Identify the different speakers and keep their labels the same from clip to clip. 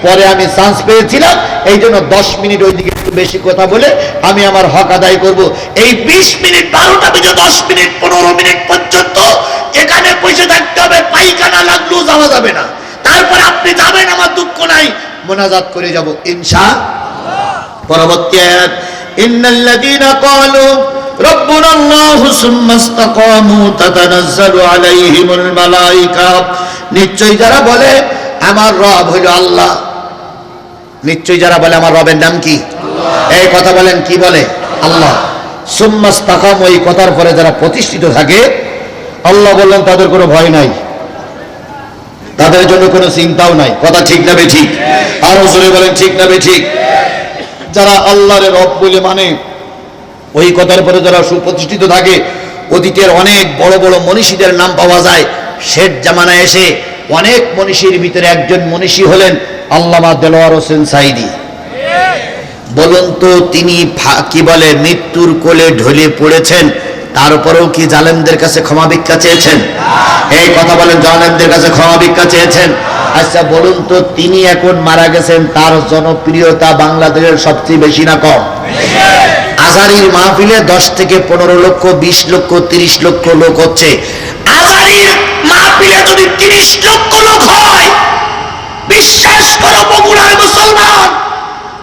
Speaker 1: পরে আমি চান্স পেয়েছিলাম, এই জন্য 10 মিনিট ওইদিকে একটু বেশি কথা বলে আমি আমার হক আদায় করব। এই 20 মিনিট 12টা বেজে 10 মিনিট 15 মিনিট পর্যন্ত এখানে বসে থাকতে হবে, পায়খানা লাগলেও যাওয়া যাবে না। তারপর আপনি যাবেন, আমার দুঃখ নাই, মোনাজাত করে যাব ইনশাআল্লাহ। পরবর্তী আয়াত, ইন্নাল্লাযীনা ক্বালু রব্বুনা আল্লাহু সুম্মা ইসতাকামু তাতানাজ্জালু আলাইহিমুল মালায়েকা, নিশ্চয়ই যারা বলে আমার রব হলো আল্লাহ, নিশ্চয়ই যারা বলে আমার রবের নাম কি আল্লাহ, এই কথা বলেন কি বলে আল্লাহ। সুম্মা ইসতাকামু, এই কথার পরে যারা প্রতিষ্ঠিত থাকে, আল্লাহ বললেন তাদের কোনো ভয় নাই, তাদের জন্য কোনো চিন্তাও নাই। কথা ঠিক না বেঠিক? আরো জোরে বলেন ঠিক না বেঠিক? যারা আল্লাহর রব বলে মানে, ওই কথার পরে যারা সুপ্রতিষ্ঠিত থাকে, অতীতের অনেক বড় বড় মনীষীদের নাম পাওয়া যায়। শেষ জামানায় এসে অনেক মনীষীর ভিতরে একজন মনীষী হলেন আল্লামা দেলোয়ার হোসেন সাঈদী। বলুন তো, তিনি কি বলে মৃত্যুর কোলে ঢলে পড়েছেন, তারপরেও কি জালেমদের কাছে ক্ষমা ভিক্ষা চেয়েছেন? এই কথা বলেন, জালেমদের কাছে ক্ষমা ভিক্ষা চেয়েছেন? আচ্ছা বলুন তো, তিনি এখন মারা গেছেন, তার জনপ্রিয়তা বাংলাদেশের সবচেয়ে বেশি না কম? আজহারীর মাহফিলে 10 থেকে 15 লক্ষ, 20 লক্ষ, 30 লক্ষ লোক হচ্ছে। আজহারীর মাহফিলে যদি 30 লক্ষ লোক হয়, বিশ্বাস করো বগুড়ার মুসলমান,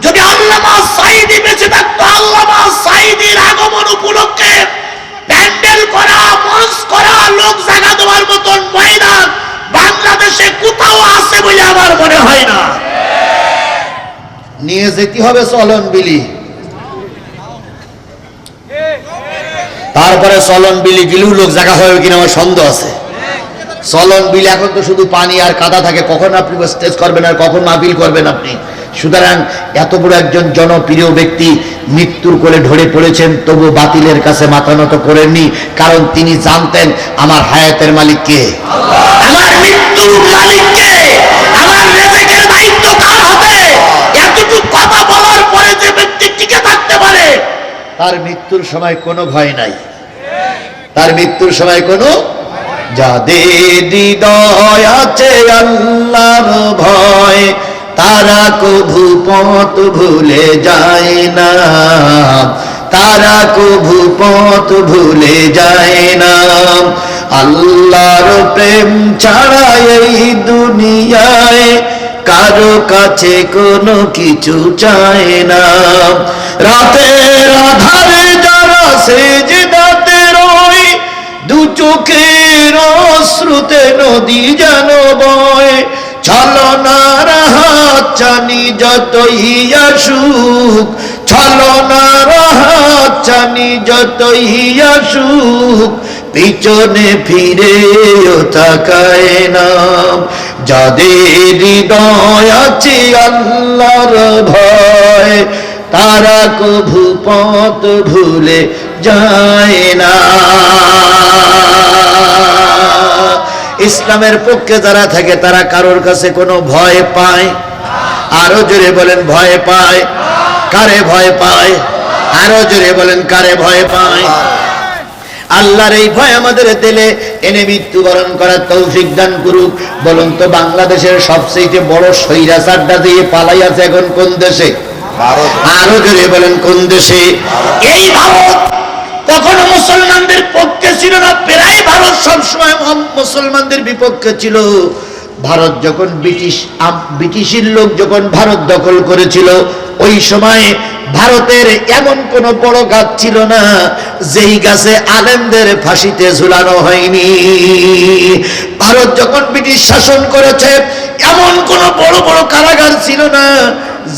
Speaker 1: যদি আল্লামা সাঈদী বেঁচে থাকতো, আল্লামা সাঈদীর আগমন উপলক্ষে প্যান্ডেল করা, মঞ্চ করা, লোক জায়গা দেওয়ার মতন ময়দান বাংলাদেশে কোথাও আছে বলে আমার মনে হয় না। নিয়ে যেতে হবে চলন বিলি, তারপরে চলন বিলি গিলেও লোক জায়গা হবে কিনা আমার সন্দেহ আছে। চলন বিলি এখন তো শুধু পানি আর কাদা থাকে, কখন আপনি স্টেজ করবেন আর কখন মাহফিল করবেন আপনি। সুতরাং এত বড় একজন জনপ্রিয় ব্যক্তি মৃত্যুর কোলে ঢলে পড়েছেন, তবু বাতিলের কাছে মাথা নত করেননি, কারণ তিনি জানতেন আমার হায়াতের মালিক কে, আমার মৃত্যুর মালিক কে, আমার রিজিকের দায়িত্ব কার হাতে। এতটুকু কথা বলার পরে যে ব্যক্তি টিকে থাকতে পারে, তার মৃত্যুর সময় কোনো ভয় নাই, তার মৃত্যুর সময় কোনো, যাদের হৃদয় আছে আল্লাহর ভয়, তারা কভু পথ ভুলে যায় না, তারা কভু পথ ভুলে যায় না। আল্লাহর প্রেম ছাড়া এই দুনিয়ায় কারো কাছে কোনো কিছু চায় না। রাতের আধারে যারা সেজদাতে রয়, দু চোখের অশ্রুতে নদী যেন বয়, ছলনার হাত চানি যতই আসুক, ছলনার হাত চানি যতই আসুক, পিছনে ফিরেও তাকায় না। যাদের হৃদয় আছে আল্লাহর ভয়, তারা কভু পথ ভুলে যায় না। ইসলামের পক্ষে যারা থাকে তারা কারোর কাছে কোনো ভয় পায়? আরো জোরে বলেন ভয় পায়? কারে ভয় পায়? আরো জোরে বলেন কারে ভয় পায়? আল্লাহর এই ভয় আমাদের দিলে এনে মৃত্যুবরণ করার তৌফিক দান করুক। বলুন তো, বাংলাদেশের সবচেয়ে বড় স্বৈরাচারটা দিয়ে পালাই আছে এখন কোন দেশে? আরো জোরে বলেন কোন দেশে? এই ভারত কখনো মুসলমানদের পক্ষে ছিল না, প্রায় ভারত সবসময় মুসলমানদের বিপক্ষে ছিল। ভারত যখন ব্রিটিশের লোক যখন ভারত দখল করেছিল, ওই সময় ভারতের এমন কোন বড় গাছ ছিল না যেই গাছে আলেমদের ফাঁসিতে ঝুলানো হয়নি। ভারত যখন ব্রিটিশ শাসন করেছে, এমন কোন বড় বড় কারাগার ছিল না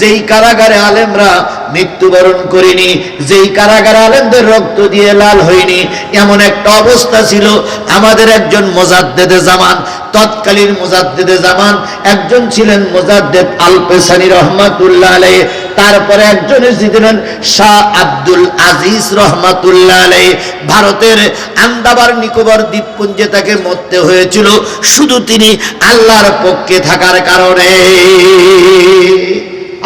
Speaker 1: যেই কারাগারে আলেমরা মৃত্যুবরণ করেনি, যেই কারাগারে আলেমদের রক্ত দিয়ে লাল হয়নি। এমন একটা অবস্থা ছিল। আমাদের একজন মুজাদ্দেদে জামান, তৎকালীন মুজাদ্দেদে জামান একজন ছিলেন মুজাদ্দেদ আল পেশানি রহমাতুল্লাহ আলাইহি, তারপরে একজন ছিলেন শাহ আব্দুল আজিজ রহমাতুল্লাহ আলাইহি। ভারতের আন্দামান নিকোবর দ্বীপপুঞ্জে তাকে মরতে হয়েছিল শুধু তিনি আল্লাহর পক্ষে থাকার কারণে।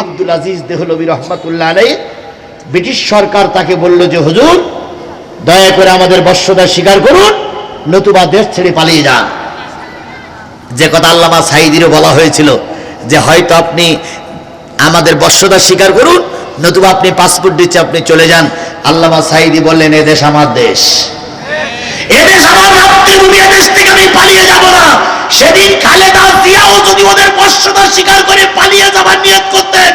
Speaker 1: আব্দুল আজিজ দেহলভী রহমাতুল্লাহ আলাইহি, ব্রিটিশ সরকার তাকে বলল যে হুজুর দয়া করে আমাদের বর্ষতা স্বীকার করুন, নতুবা দেশ ছেড়ে পালিয়ে যান। যে কথা আল্লামা সাঈদীরও বলা হয়েছিল যে হয়তো আপনি আমাদের বশ্যতা স্বীকার করুন, নতুবা আপনি পাসপোর্ট দিচ্ছে আপনি চলে যান। আল্লামা সাঈদী বললেন, এদেশ আমার দেশ, এদেশ আমার মাতৃভূমি, এদেশ থেকে আমি পালিয়ে যাব না। সেদিন খালেদা জিয়াও যদি ওদের বশ্যতা স্বীকার করে পালিয়ে যাবার নিয়ত করতেন,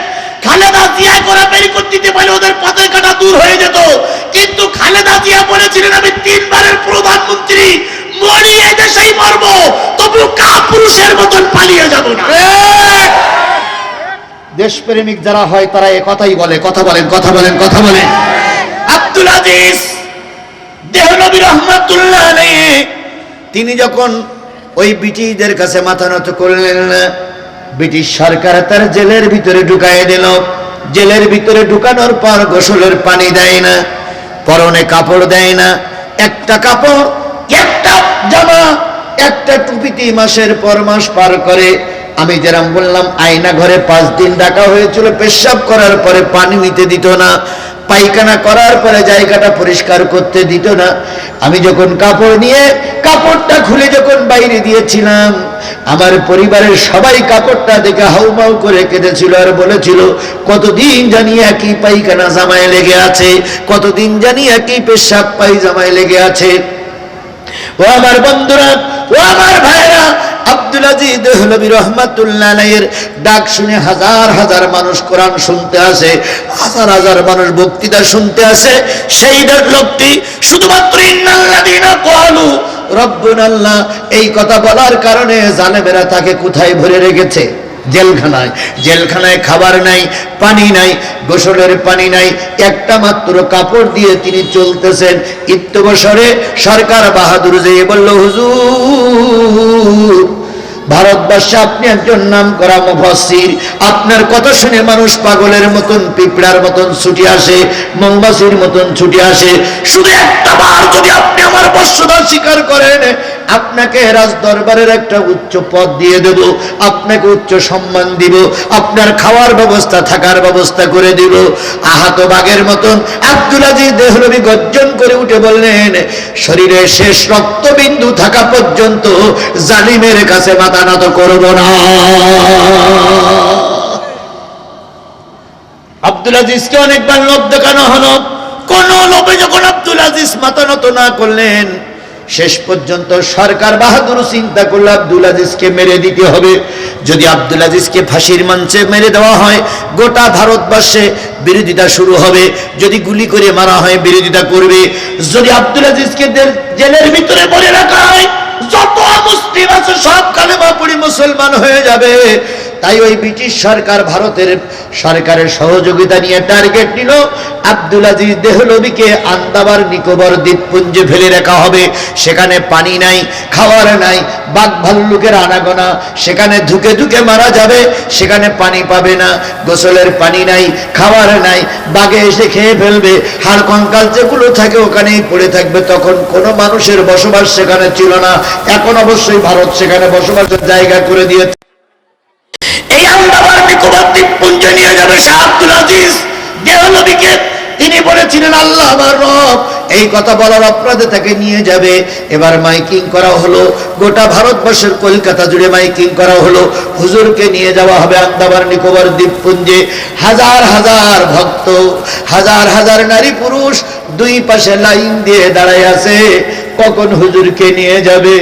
Speaker 1: খালেদা জিয়া করে বের করে দিতে পারলে ওদের পথের কাটা দূর হয়ে যেত। কিন্তু খালেদা জিয়া বলেছিলেন, আমি 3 বারের প্রধানমন্ত্রী, মরি এই দেশেই মরবো, তবু কাপুরুষের মতন পালিয়ে যাব না। দেশপ্রেমিক যারা হয় তারা এই কথাই বলে। কথা বলেন, কথা বলেন, কথা বলেন। আব্দুল আজিজ দেহলভী রহমাতুল্লাহ আলাইহি তিনি যখন ওই ব্রিটিশদের কাছে মাথা নত করলেন, ব্রিটিশ সরকার তার জেলের ভিতরে ঢুকায় দিল। জেলের ভিতরে ঢুকানোর পর গোসলের পানি দেয় না, পরনে কাপড় দেয় না, একটা কাপড়, একটা জামা, একটা টুপিতে মাসের পর মাস পার করে। আমি যেরকম বললাম, আয়না ঘরে 5 দিন রাখা হয়েছিল, পেশাব করার পরে পানি নিতে দিত না, পায়খানা করার পরে জায়গাটা পরিষ্কার করতে দিত না। আমি যখন কাপড় নিয়ে কাপড়টা খুলে যখন বাইরে দিয়েছিলাম, আমার পরিবারের সবাই কাপড়টা দেখে হাউমাউ করে কেঁদেছিল আর বলেছিল, কতদিন জানি একই পায়খানা জামায় লেগে আছে, কতদিন জানি একই পেশাব পায়জামায় লেগে আছে। ও আমার বন্ধুরা, ও আমার ভাইরা, আব্দুল আজিজ দেহলভী রাহমাতুল্লাহ আলাইহির ডাক শুনে হাজার হাজার মানুষ কোরআন শুনতে আসে, হাজার হাজার মানুষ বক্তৃতা শুনতে আসে। সেই লোকটি শুধুমাত্র ইন্নাল্লাযীনা ক্বালু রাব্বুনাল্লাহ এই কথা বলার কারণে জালেমেরা তাকে কোথায় ভরে রেখেছে? জেলখানায়। জেলখানায় খাবার নাই, পানি নাই, গোসলের পানি নাই, একটা মাত্র কাপড় দিয়ে তিনি চলতেছেন। ইত্যবসরে সরকার বাহাদুর যেয়ে বলল, হুজুর, ভারতবর্ষে আপনি একজন নাম করা মুফাসসির, আপনার কথা শুনে মানুষ পাগলের মতন, পিঁপড়ার মতন ছুটে আসে, মৌমাছির মতন ছুটে আসে। শুধু একটা বার যদি আপনি আমার বশ্যতা স্বীকার করেন, আপনাকে রাজদরবারের একটা উচ্চ পদ দিয়ে দেব, আপনাকে উচ্চ সম্মান দিব, আপনার খাওয়ার ব্যবস্থা, থাকার ব্যবস্থা করে দিব। আহত বাঘের মতন আব্দুল আজিজ দেহলভী গর্জন করে উঠে বললেন, শরীরে শেষ রক্তবিন্দু থাকা পর্যন্ত জালিমের কাছে মাথা নত করব না। আব্দুল আজিজকে অনেকবার লোভ দেখানো হলো, কোন লোভে যখন আব্দুল আজিজ মাথা নত না করলেন, শেষ পর্যন্ত সরকার বাহাদুর চিন্তা করল আব্দুল আজিজকে মেরে দিতে হবে। যদি আব্দুল আজিজকে ফাঁসির মঞ্চে মেরে দেওয়া হয়, গোটা ভারতবর্ষে বিরোধিতা শুরু হবে। যদি গুলি করে মারা হয়, বিরোধিতা করবে। যদি আব্দুল আজিজকে জেলের ভিতরে ভরে রাখা হয়, যত মুসলিম আছে সব কালেমা পড়ে মুসলমান হয়ে যাবে। তাই ওই ব্রিটিশ সরকার ভারতের সরকারের সহযোগিতা নিয়ে টার্গেট নিল, আব্দুল আজিজ দেহলভীকে আন্দামান নিকোবর দ্বীপপুঞ্জে ফেলে রাখা হবে। সেখানে পানি নাই, খাওয়ার নাই, বাঘ ভাল্লুকের আনাগোনা, সেখানে ধুকে ধুকে মারা যাবে, সেখানে পানি পাবে না, গোসলের পানি নাই, খাওয়ার নাই, বাঘে এসে খেয়ে ফেলবে, হাড় কঙ্কাল যেগুলো থাকে ওখানেই পড়ে থাকবে। তখন কোনো মানুষের বসবাস সেখানে ছিল না। এখন অবশ্যই ভারত সেখানে বসবাসের জায়গা করে দিয়েছে। এই আন্দামান নিকোবর দ্বীপপুঞ্জে নিয়ে যাবে শাহ আব্দুল আজিজ দেহলভীকে। তিনি বলেছিলেন, আল্লাহ আমার রব, এই কথা বলার অপরাধে তাকে নিয়ে যাবে। এবার মাইকিং করা হলো, গোটা ভারতবর্ষের কলকাতা জুড়ে মাইকিং করা হলো, হুজুরকে নিয়ে যাওয়া হবে আন্দামান নিকোবর দ্বীপপুঞ্জে। হাজার হাজার ভক্ত, হাজার হাজার নারী পুরুষ দুই পাশে লাইন দিয়ে দাঁড়ায় আছে, কখন হুজুরকে নিয়ে যাবে।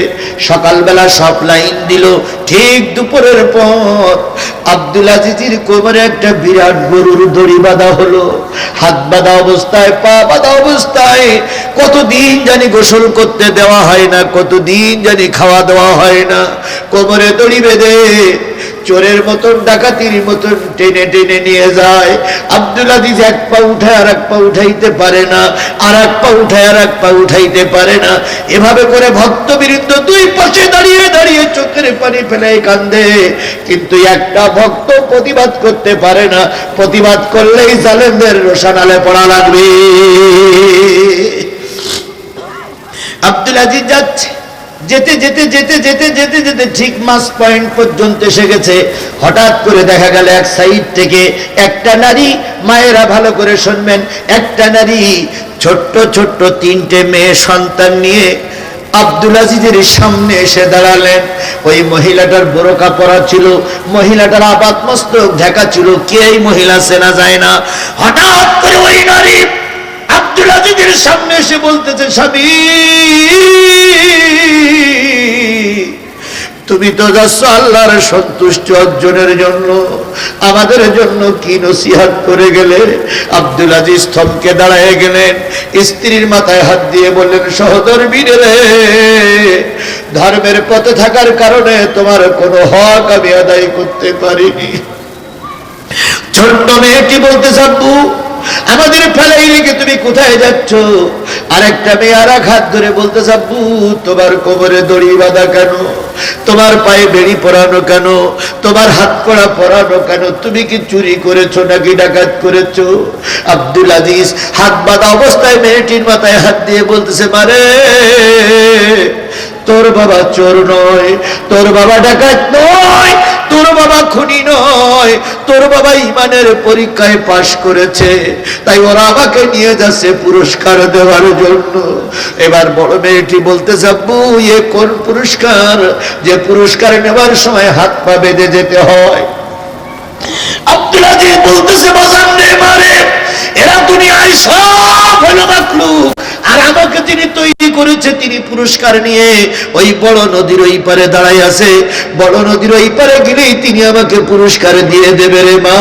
Speaker 1: সকালবেলা সব লাইন দিল, ঠিক দুপুরের পর আব্দুল আজিজের কোমরে একটা বিরাট গরুর দড়ি বাঁধা হলো, হাত বাঁধা অবস্থায়, পা বাঁধা অবস্থায়। কতদিন জানি গোসল করতে দেওয়া হয় না, কতদিন জানি খাওয়া দেওয়া হয় না, কোমরে দড়ি বেঁধে চোরের মতন, ডাকাতির মতন টেনে টেনে নিয়ে যায়। আব্দুল আজিজ এক পা উঠায় আর এক পা উঠাইতে পারে না, আর এক পা উঠায় আর এক পা উঠাইতে পারে না। এভাবে করে ভক্তবৃন্দ দুই পাশে দাঁড়িয়ে দাঁড়িয়ে চোখের পানি ফেলে কান্দে, কিন্তু একটা ভক্ত প্রতিবাদ করতে পারে না। প্রতিবাদ করলেই জালেমদের রোশানালে পড়া লাগবে। আব্দুল আজিজ যাচ্ছে, যেতে যেতে যেতে যেতে যেতে যেতে ঠিক মাস পয়েন্ট পর্যন্ত এসে গেছে। হঠাৎ করে দেখা গেল এক সাইড থেকে একটা নারী, মায়েরা ভালো করে শুনবেন, একটা নারী ছোট্ট ছোট্ট 3টে মেয়ে সন্তান নিয়ে আব্দুল আজিজের সামনে এসে দাঁড়ালেন। ওই মহিলাটার বোরকা পরা ছিল, মহিলাটার আপাত মস্তক ঢাকা ছিল, কে এই মহিলা চেনা যায় না। হঠাৎ করে ওই নারী আব্দুল আজিজের সামনে এসে বলতেছে, স্বামী তুমি তো যাচ্ছ আল্লাহর সন্তুষ্টি অর্জনের জন্য, আমাদের জন্য কি নসিহত করে গেলে? আব্দুল আজিজ থমকে দাঁড়ায় গেলেন, স্ত্রীর মাথায় হাত দিয়ে বললেন, সহধর্মী রে, ধর্মের পথে থাকার কারণে তোমার কোনো হক আমি আদায় করতে পারিনি। ছোট্ট মেয়েটি বলতেছে, আব্বু আমাদের ফেলাই রেখে তুমি কোথায় যাচ্ছ? আরেকটা মেয়ে আর হাত ধরে বলতেছে, আব্বু তোমার কোমরে দড়ি বাঁধা কেন? তোমার পায়ে বেড়ি পরানো কেন? তোমার হাত কড়া পরানো কেন? তুমি কি চুরি করেছো নাকি ডাকাত করেছো? আব্দুল আজিজ হাত বাঁধা অবস্থায় মেয়েটির মাথায় হাত দিয়ে বলতেছে, মারে তোর বাবা চোর নয়, তোর বাবা ডাকাত নয়, তোর বাবা খুনি নয়, তোর বাবা ইমানের পরীক্ষায় পাশ করেছে, তাই ওরা আমাকে নিয়ে যাচ্ছে পুরস্কার দেওয়ার জন্য। এবার বড় মেয়েটি বলতেছে, আব্বু এ কোন পুরস্কার যে পুরস্কার নেওয়ার সময় হাত পা বেঁধে যেতে হয়? আব্দুল আজিজ বলতেছে, বাজান রে মারে, এরা দুনিয়ায় সব হলো মাখলুক, আর আমাকে যিনি তৈরি করেছে তিনি পুরস্কার নিয়ে ওই বড় নদীর ওই পারে দাঁড়াই আছে। বড় নদীর ওই পারে গেলেই তিনি আমাকে পুরস্কার দিয়ে দেবে রে মা,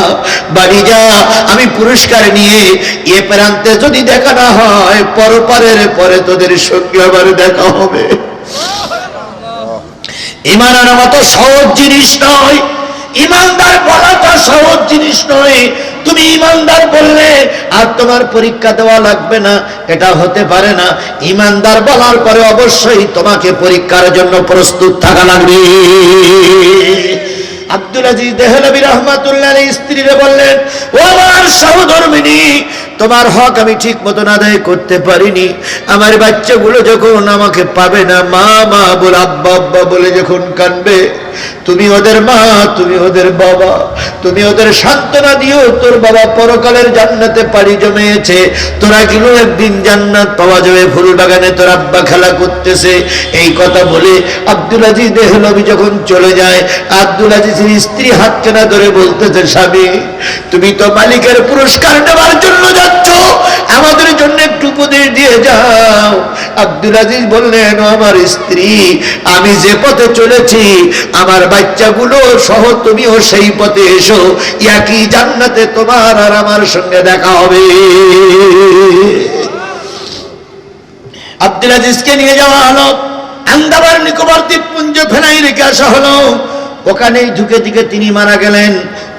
Speaker 1: বাড়ি যা, আমি পুরস্কার নিয়ে এ প্রান্তে যদি দেখা না হয় পরপারের পরে তোদের সঙ্গে আবার দেখা হবে। ঈমান আনার মতো সহজ জিনিস নয়, ইমানদার বলাটা সহজ জিনিস নয়। তুমি ইমানদার বললে আর তোমার পরীক্ষা দেওয়া লাগবে না, এটা হতে পারে না। ইমানদার বলার পরে অবশ্যই তোমাকে পরীক্ষার জন্য প্রস্তুত থাকা লাগবে। আব্দুল আজিজ দেহলভী রহমাতুল্লাহ আলাইহি স্ত্রীরে বললেন, ও আমার সহধর্মিনী, তোমার হক আমি ঠিক মতন আদায় করতে পারিনি। আমার বাচ্চাগুলো যখন আমাকে পাবে না, মা মা বলে, আব্বা আব্বা বলে যখন কাঁদবে, তুমি ওদের মা, তুমি ওদের বাবা, তুমি ওদের সান্ত্বনা দিও। তোর বাবা পরকালের জান্নাতে পাড়ি জমিয়েছে, তোরা গেলেও একদিন জান্নাত পাওয়া যাবে। ফুল বাগানে তোর আব্বা খেলা করতেছে। এই কথা বলে আব্দুল আজিজ দেহলভী যখন চলে যায়, আব্দুল আজিজের স্ত্রী হাত কেনা ধরে বলতেছে, স্বামী তুমি তো মালিকের পুরস্কার নেওয়ার জন্য যাচ্ছ, আমাদের জন্য একটু উপদেশ দিয়ে যাও। আব্দুল আজিজ বললেন, ও আমার স্ত্রী, আমি যে পথে চলেছি আমার বাচ্চাগুলো সহ তুমিও সেই পথে এসো, একই জান্নাতে তোমার আর আমার সঙ্গে দেখা হবে। আব্দুল আজিজকে নিয়ে যাওয়া হলো, আন্দামান নিকোবর দ্বীপপুঞ্জ ফেলাই রেখে আসা হলো। ওখানেই ঢুকে দিকে তিনি মারা গেলেন।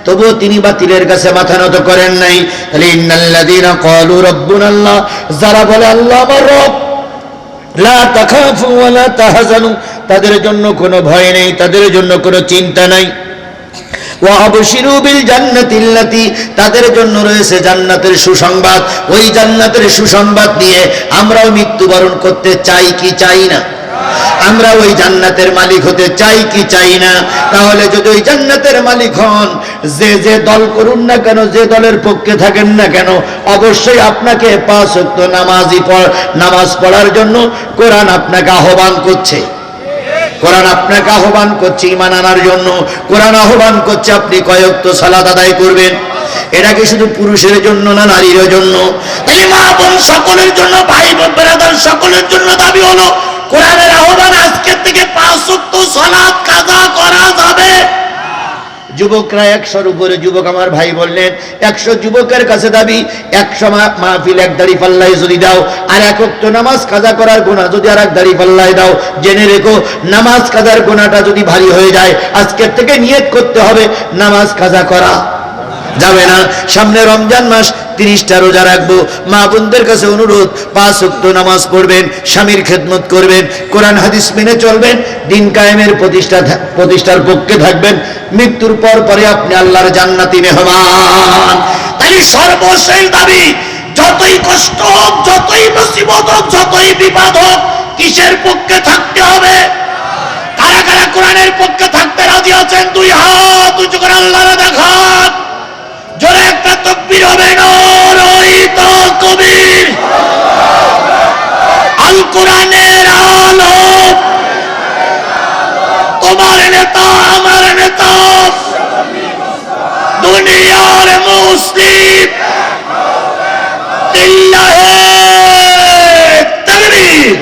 Speaker 1: তবুও তিনি বাতিলের কাছে মাথা নত করেন নাই। তাহলে ইন্নাল্লাযীনা ক্বালু রাব্বুনাল্লাহ, যারা বলে আল্লাহ আমার রব, লা তাখাফু ওয়া লা তাহজানু, তাদের জন্য কোনো ভয় নেই, তাদের জন্য কোনো চিন্তা নাই। ওয়া আবশিরু বিল জান্নাতিল্লাতী, তাদের জন্য রয়েছে জান্নাতের সুসংবাদ। ওই জান্নাতের সুসংবাদ নিয়ে আমরাও মৃত্যুবরণ করতে চাই কি চাই না? আমরা ওই জান্নাতের মালিক হতে চাই কি চাই না? তাহলে যদি ওই জান্নাতের মালিক হন, যে যে দল করুন না কেন, যে দলের পক্ষে থাকেন না কেন, অবশ্যই আপনাকে 5 ওয়াক্ত নামাজ পড়ার জন্য কোরআন আপনাকে আহ্বান করছে। কোরআন আপনাকে আহ্বান করছে ঈমান আনার জন্য। কোরআন আহ্বান করছে আপনি কয় ওয়াক্ত সালাত আদায় করবেন। এটা কি শুধু পুরুষের জন্য না নারীর জন্য? তাহলে মা বোন সকলের জন্য, ভাই বোন ব্রাদার সকলের জন্য দাবি হলো কোরআনের আহ্বান, আজকের থেকে 5 ওয়াক্ত সালাত কাজা করা যাবে। যুবকরা 100-র উপরে যুবক আমার ভাই বললেন, 100 যুবকের কাছে দাবি, 100 মাহফিল এক দাড়ি পাল্লায় যদি দাও, আর 1 ওয়াক্ত নামাজ কাজা করার গুনাহ যদি আর এক দাড়ি পাল্লায় দাও, জেনে রেখো নামাজ কাজার গুনাহটা যদি ভারী হয়ে যায়, আজকের থেকে নিয়ত করতে হবে নামাজ কাজা করা যাবে না। সামনে রমজান মাস, 30টা রোজা রাখবো। মা বোনদের কাছে অনুরোধ, 5 ওয়াক্ত নামাজ পড়বেন, স্বামীর খেদমত করবেন, কোরআন হাদিস মেনে চলবেন, দিন কায়েমের প্রতিষ্ঠার পক্ষে থাকবেন। মৃত্যুর পর পরে আপনি আল্লাহর জান্নাতি মেহমান। তাই সর্বশেষ দাবি, যতই কষ্ট হোক, যতই মুসিবত হোক, যতই বিপদ হোক, কিসের পক্ষে থাকতে হবে? কারা কারা কোরআনের পক্ষে থাকতে রাজি আছেন? 2 হাত উঁচু করে আল্লাহরে দেখান। জোরে একটা তাকবীর হবে না? রইত কবির আল কোরআনের আলো মেয়ার মুসলিম লিল্লাহে তাকবীর।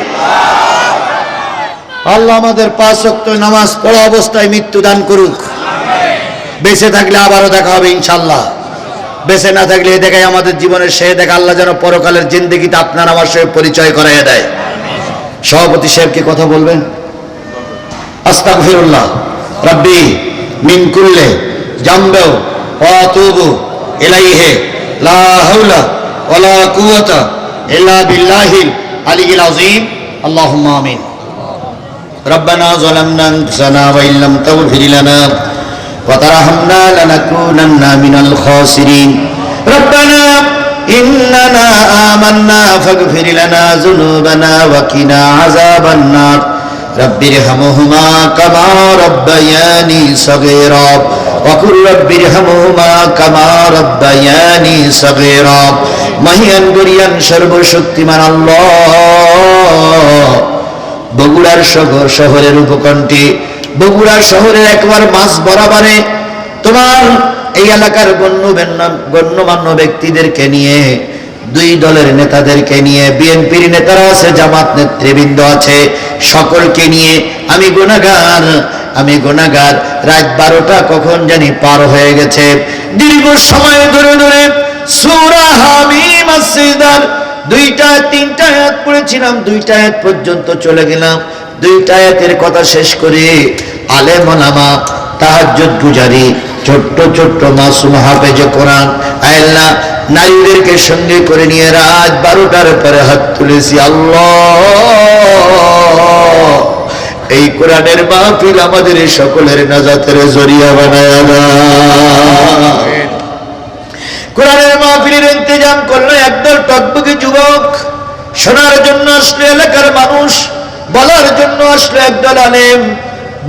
Speaker 1: আল্লাহ আমাদের 5 ওয়াক্ত নামাজ পড়া অবস্থায় মৃত্যু দান করুক। বেঁচে থাকলে আবারও দেখা হবে ইনশাআল্লাহ, বেঁচে না থাকলে এই দেখাই আমাদের জীবনের সে দেখা আল্লাহ যেন পরকালের জিন্দেগিতে আপনার আমার সঙ্গে পরিচয় করাইয়া দেয়। সভাপতি সাহেব কি কথা বলবেন? আস্তাগফিরুল্লাহ রাব্বি মিন কুল্লি জামবি ওয়া আতুবু ইলাইহি লা হাওলা ওয়ালা কুওয়াতা ইল্লা বিল্লাহিল আলিয়্যিল আযীম। আল্লাহুম্মা আমিন। রব্বানা যালামনা আনফুসানা ওয়া ইল্লাম তাগফির লানা ওয়া তারহামনা লানাকুনান্না মিনাল খাসিরিন। রব্বানা ইন্নানা আমান্না ফাগফির লানা যুনুবানা ওয়া কিনা আযাবান নার। রব্বিরহামহুমা কামা রাব্বায়ানি সগীরা ওয়া কুল রব্বিরহামহুমা কামা রাব্বায়ানি সগীরা। মহিয়ান গরিয়ান সর্বশক্তিমান আল্লাহ, বগুড়ার শহরের উপকণ্ঠে, বগুড়া শহরের একবার মাঝ বরাবরে তোমার এই এলাকার গণ্যমান্য ব্যক্তিদেরকে নিয়ে, 2 দলের নেতাদেরকে নিয়ে, বিএনপির নেতারা আছে, জামাত নেতৃবৃন্দ আছে, সকলকে নিয়ে আমি গুনাহগার রাত 12টা কখন জানি পার হয়ে গেছে। দীর্ঘ সময় ধরে সূরা হামিম আস-সিজদার 2টা 3টা আয়াত পড়েছিলাম, 2টা আয়াত পর্যন্ত চলে গেলাম। 2টা আয়াতের কথা শেষ করে আলেম ওলামা, তাহাজ্জুদ গুজারি, ছোট্ট ছোট্ট মাসুম হাফেজে কোরআন আল্লাহ নারীদেরকে সঙ্গে করে নিয়ে রাত 12টার পরে হাত তুলেছি। আল্লাহ, এই কোরআনের মাহফিল আমাদের সকলের নাজাতের জরিয়া বানায়া দাও। কোরআনের মাহফিলের ইন্তজাম করলো একদল টকবকে যুবক, শোনার জন্য আসলো এলাকার মানুষ, বলার জন্য আসলো একদল আলেম।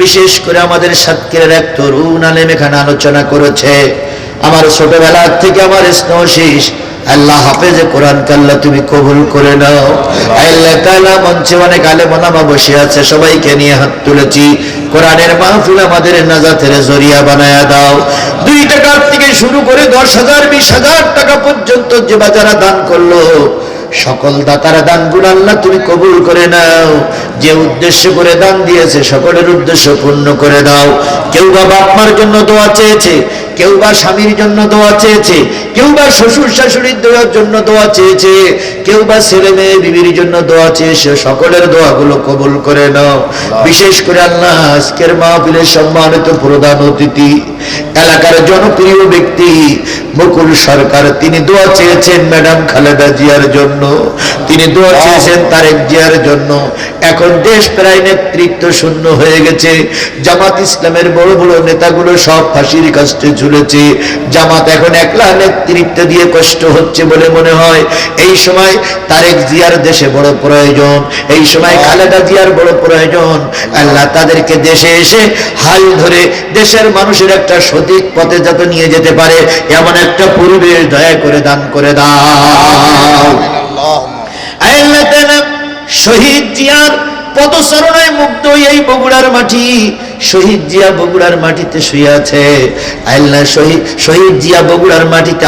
Speaker 1: বিশেষ করে আমাদের সাতক্ষীরার এক তরুণ আলেম এখানে আলোচনা করেছে। আমার ছোটবেলা থেকে আমার স্নেহশীষ আল্লাহ হাফেজে কোরআন আল্লাহ তুমি কবুল করে নাও। আল্লাহ তাআলা মঞ্চে অনেক আলেম ওলামা বসে আছে, সবাইকে নিয়ে হাত তুলেছি। কোরআনের মাহফিল আমাদের নাজাতের জরিয়া বানায়া দাও। 2 টাকার থেকে শুরু করে 10,000 20,000 টাকা পর্যন্ত যে বাজারা দান করলো, সকল দাতারা দানগুলো আল্লাহ তুমি কবুল করে নাও। যে উদ্দেশ্য করে দান দিয়েছে সকলের উদ্দেশ্য পূর্ণ করে দাও। কেউ বা বাপ মার জন্য দোয়া চেয়েছে, কেউ বা স্বামীর জন্য দোয়া চেয়েছে, কেউ বা শ্বশুর শাশুড়ির দোয়ার জন্য দোয়া চেয়েছে, কেউ বা ছেলে মেয়ে বিবির জন্য দোয়া চেয়েছে, সকলের দোয়াগুলো কবুল করে নাও। বিশেষ করে আল্লাহ আজকের মাহফিলের সম্মানিত প্রধান অতিথি এলাকার জনপ্রিয় ব্যক্তি মুকুল সরকার, তিনি দোয়া চেয়েছেন ম্যাডাম খালেদা জিয়ার জন্য, তিনি দোয়া চেয়েছেন তারেক জিয়ার জন্য। এখন দেশ প্রায় নেতৃত্ব শূন্য হয়ে গেছে। জামাত ইসলামের বড় বড় নেতাগুলো সব ফাঁসির কাস্টে ঝুলেছে। জামাত এখন একলা নেতৃত্ব দিয়ে কষ্ট হচ্ছে বলে মনে হয়। এই সময় তারেক জিয়ার দেশে বড় প্রয়োজন, এই সময় খালেদা জিয়ার বড় প্রয়োজন। আল্লাহ তাদেরকে দেশে এসে হাল ধরে দেশের মানুষের একটা সঠিক পথে যাতে নিয়ে যেতে পারে এমন একটা পরিবেশ দয়া করে দান করে দাও। আল্লাহ তাআলা শহীদ জিয়ার পদচরণায় মুগ্ধ এই বগুড়ার মাটি, শহীদ জিয়া বগুড়ার মাটিতে শুয়ে আছে। আল্লাহ শহীদ জিয়া বগুড়ার মাটিতে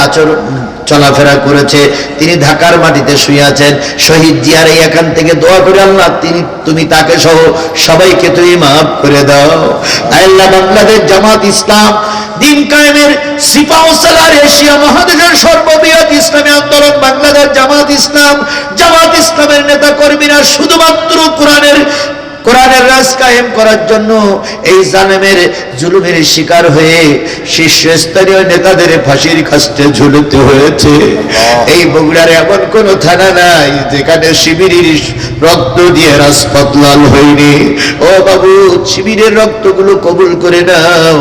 Speaker 1: চলাফেরা করেছে, তিনি ঢাকার মাটিতে শুয়ে আছেন। শহীদ জিয়ার এখান থেকে দোয়া করে আল্লাহ তুমি তাকে সহ সবাইকে তুমি মাফ করে দাও। আল্লাহ বাংলাদেশ জামাত ইসলাম দিন কায়েমের সিপাহসালার এশিয়া মহাদেশের সর্ববৃহৎ ইসলামী আন্দোলন বাংলাদেশ জামাত ইসলামের নেতা কর্মীরা শুধুমাত্র কোরআনের রাজ কায়েম করার জন্য এই জালেমের জুলুমের শিকার হয়ে শীর্ষস্থানীয় নেতাদের ফাঁসির কাস্টে ঝুলতে হয়েছে। এই বগুড়ার এমন কোন থানা নাই যেখানে শিবিরের রক্ত দিয়ে রাজপথ লাল হয়নি। ও বাবু, শিবিরের রক্তগুলো কবুল করে নাও,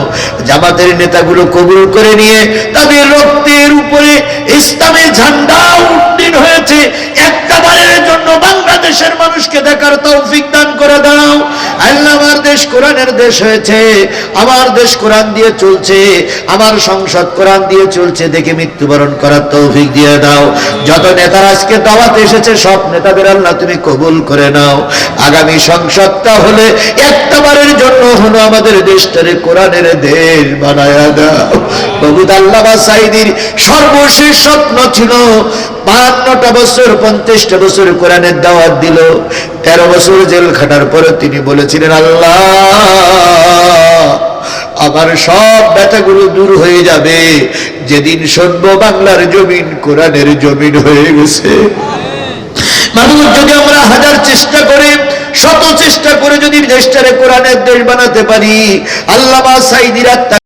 Speaker 1: জামাতের নেতাগুলো কবুল করে নিয়ে তাদের রক্তের উপরে ইসলামের ঝান্ডা উড্ডীন হয়েছে। একটা বারের জন্য বাংলাদেশের মানুষকে দেখার তৌফিক দান করে দাও আল্লাহ। দেশ কোরআনের দেশ হয়েছে, আমার দেশ কোরআন দিয়ে চলছে, আমার সংসদ কোরআন দিয়ে চলছে, দেখে মৃত্যুবরণ করার তৌফিক দিয়ে দাও। যত নেতারা আজকে দাওয়াতে এসেছে সব নেতাদের আল্লাহ তুমি কবুল করে নাও। আগামী সংসদটা হলে একটা বারের জন্য হলো আমাদের দেশটারে কোরআনের দেশ বানায়া দাও। বাবু আল্লামা সাঈদীর সর্বশেষ স্বপ্ন ছিল 52টা বছর 50টা বছর কোরআনের দাওয়াত দিল। 13 বছর জেল খাটার পরে তিনি বলেছিলেন, আল্লাহ আমার সব ব্যথাগুলো দূর হয়ে যাবে যেদিন শুনবো বাংলার জমিন কোরআনের জমিন হয়ে গেছে। মানুষ যদি আমরা হাজার চেষ্টা করে, শত চেষ্টা করে যদি দেশটারে কোরআনের দেশ বানাতে পারি, আল্লামা সাঈদীর